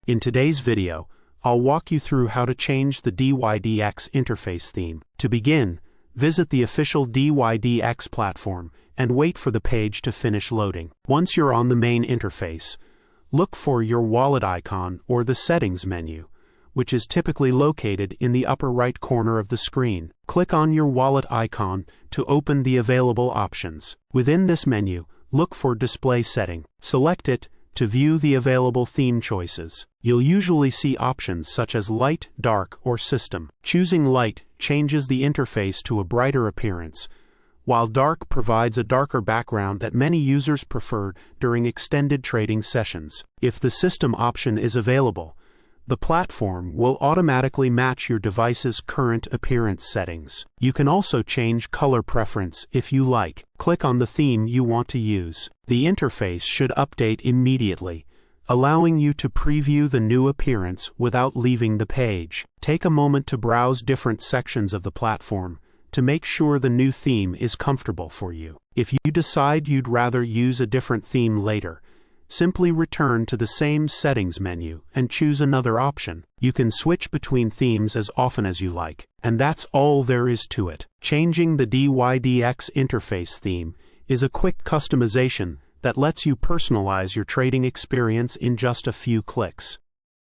In today's video, I'll walk you through how to change the dYdX interface theme. To begin, visit the official dYdX platform and wait for the page to finish loading. Once you're on the main interface, look for your wallet icon or the settings menu, which is typically located in the upper right corner of the screen. Click on your wallet icon to open the available options. Within this menu, look for Display Setting. Select it to view the available theme choices. You'll usually see options such as Light, Dark, or System. Choosing Light changes the interface to a brighter appearance, while Dark provides a darker background that many users prefer during extended trading sessions. If the System option is available, the platform will automatically match your device's current appearance settings. You can also change color preference if you like. Click on the theme you want to use. The interface should update immediately, allowing you to preview the new appearance without leaving the page. Take a moment to browse different sections of the platform to make sure the new theme is comfortable for you. If you decide you'd rather use a different theme later, simply return to the same settings menu and choose another option. You can switch between themes as often as you like, and that's all there is to it. Changing the dYdX interface theme is a quick customization that lets you personalize your trading experience in just a few clicks.